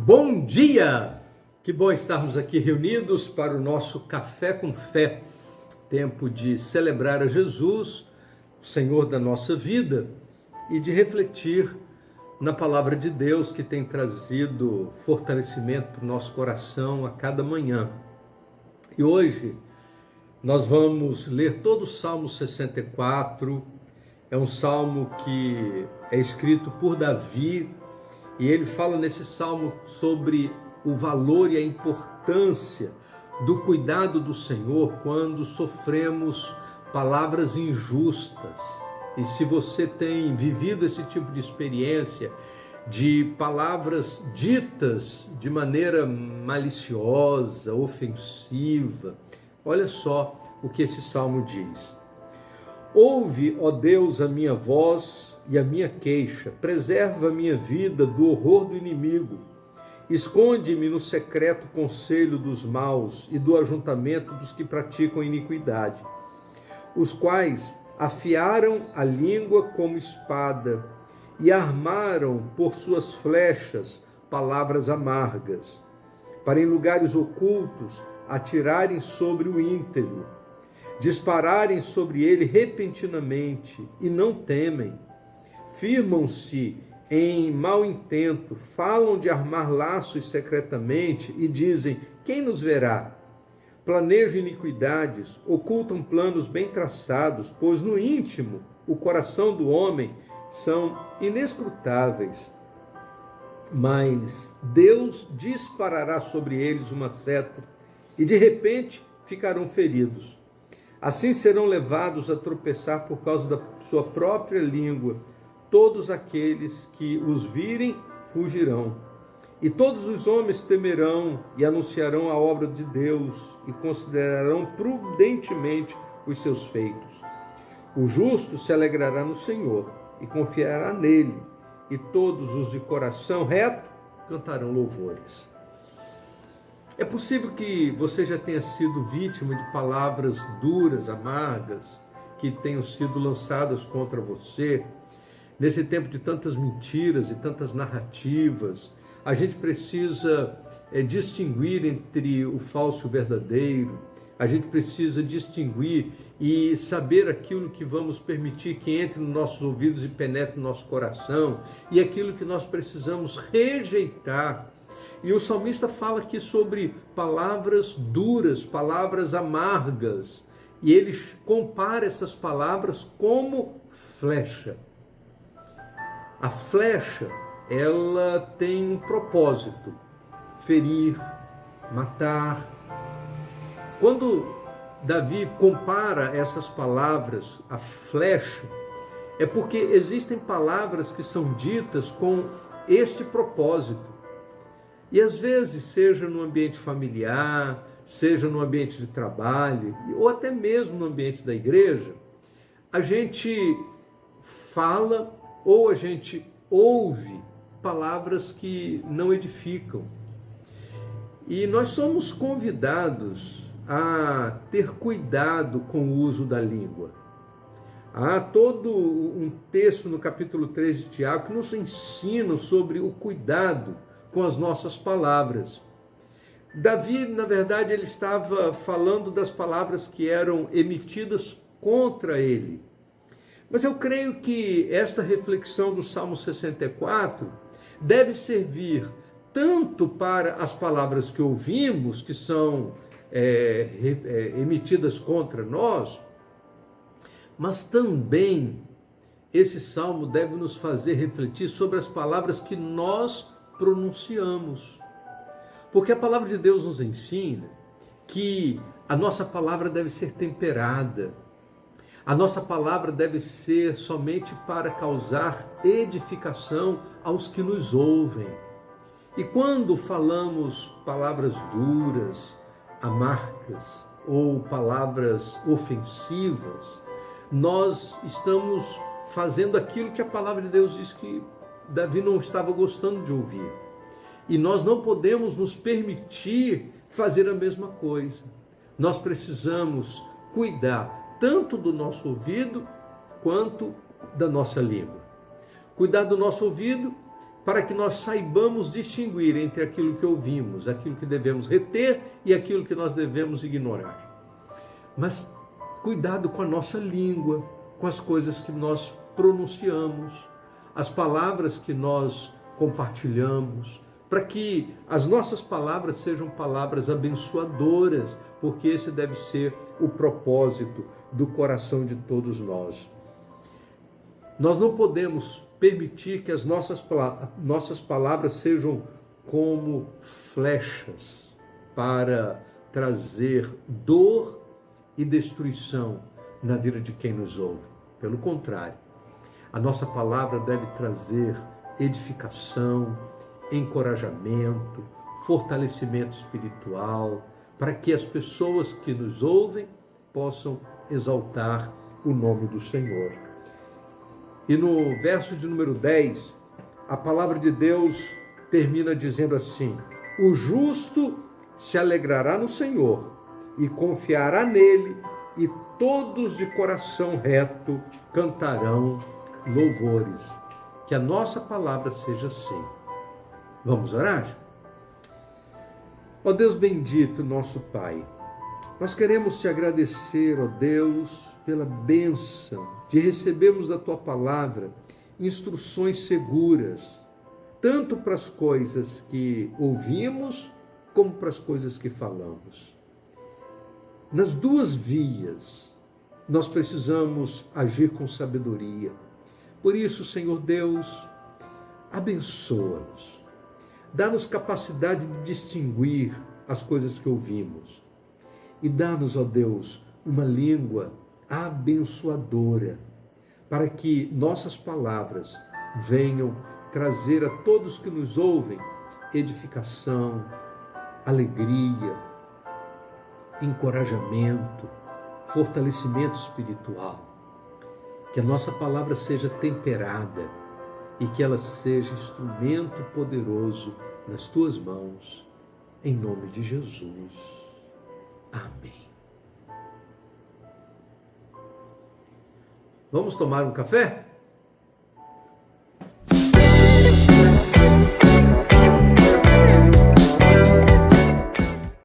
Bom dia! Que bom estarmos aqui reunidos para o nosso Café com Fé, tempo de celebrar a Jesus, o Senhor da nossa vida, e de refletir na palavra de Deus que tem trazido fortalecimento para o nosso coração a cada manhã. E hoje nós vamos ler todo o Salmo 64, é um salmo que é escrito por Davi, e ele fala nesse salmo sobre o valor e a importância do cuidado do Senhor quando sofremos palavras injustas. E se você tem vivido esse tipo de experiência, de palavras ditas de maneira maliciosa, ofensiva, olha só o que esse salmo diz. Ouve, ó Deus, a minha voz e a minha queixa, preserva a minha vida do horror do inimigo, esconde-me no secreto conselho dos maus e do ajuntamento dos que praticam iniquidade, os quais afiaram a língua como espada e armaram por suas flechas palavras amargas, para em lugares ocultos atirarem sobre o íntegro, dispararem sobre ele repentinamente e não temem. Firmam-se em mau intento, falam de armar laços secretamente e dizem: quem nos verá? Planejam iniquidades, ocultam planos bem traçados, pois no íntimo o coração do homem são inescrutáveis. Mas Deus disparará sobre eles uma seta e de repente ficarão feridos. Assim serão levados a tropeçar por causa da sua própria língua. Todos aqueles que os virem fugirão. E todos os homens temerão e anunciarão a obra de Deus e considerarão prudentemente os seus feitos. O justo se alegrará no Senhor e confiará nele, e todos os de coração reto cantarão louvores. É possível que você já tenha sido vítima de palavras duras, amargas, que tenham sido lançadas contra você. Nesse tempo de tantas mentiras e tantas narrativas, a gente precisa distinguir entre o falso e o verdadeiro. A gente precisa distinguir e saber aquilo que vamos permitir que entre nos nossos ouvidos e penetre no nosso coração, e aquilo que nós precisamos rejeitar. E o salmista fala aqui sobre palavras duras, palavras amargas, e ele compara essas palavras como flecha. A flecha, ela tem um propósito: ferir, matar. Quando Davi compara essas palavras à flecha, é porque existem palavras que são ditas com este propósito. E às vezes, seja no ambiente familiar, seja no ambiente de trabalho, ou até mesmo no ambiente da igreja, a gente fala ou a gente ouve palavras que não edificam. E nós somos convidados a ter cuidado com o uso da língua. Há todo um texto no capítulo 3 de Tiago que nos ensina sobre o cuidado com as nossas palavras. Davi, na verdade, ele estava falando das palavras que eram emitidas contra ele. Mas eu creio que esta reflexão do Salmo 64 deve servir tanto para as palavras que ouvimos, que são emitidas contra nós, mas também esse salmo deve nos fazer refletir sobre as palavras que nós pronunciamos. Porque a palavra de Deus nos ensina que a nossa palavra deve ser temperada. A nossa palavra deve ser somente para causar edificação aos que nos ouvem. E quando falamos palavras duras, amargas ou palavras ofensivas, nós estamos fazendo aquilo que a palavra de Deus diz que Davi não estava gostando de ouvir. E nós não podemos nos permitir fazer a mesma coisa. Nós precisamos cuidar tanto do nosso ouvido quanto da nossa língua. Cuidar do nosso ouvido para que nós saibamos distinguir entre aquilo que ouvimos, aquilo que devemos reter e aquilo que nós devemos ignorar. Mas cuidado com a nossa língua, com as coisas que nós pronunciamos, as palavras que nós compartilhamos, para que as nossas palavras sejam palavras abençoadoras, porque esse deve ser o propósito do coração de todos nós. Nós não podemos permitir que as nossas palavras sejam como flechas para trazer dor e destruição na vida de quem nos ouve. Pelo contrário, a nossa palavra deve trazer edificação, encorajamento, fortalecimento espiritual, para que as pessoas que nos ouvem possam exaltar o nome do Senhor. E no verso de número 10, a palavra de Deus termina dizendo assim: o justo se alegrará no Senhor e confiará nele, e todos de coração reto cantarão louvores. Que a nossa palavra seja assim. Vamos orar? Ó Deus bendito, nosso Pai, nós queremos te agradecer, ó Deus, pela bênção de recebermos da tua palavra instruções seguras, tanto para as coisas que ouvimos, como para as coisas que falamos. Nas duas vias, nós precisamos agir com sabedoria. Por isso, Senhor Deus, abençoa-nos. Dá-nos capacidade de distinguir as coisas que ouvimos. E dá-nos, ó Deus, uma língua abençoadora, para que nossas palavras venham trazer a todos que nos ouvem edificação, alegria, encorajamento, fortalecimento espiritual. Que a nossa palavra seja temperada e que ela seja instrumento poderoso nas tuas mãos, em nome de Jesus. Amém. Vamos tomar um café?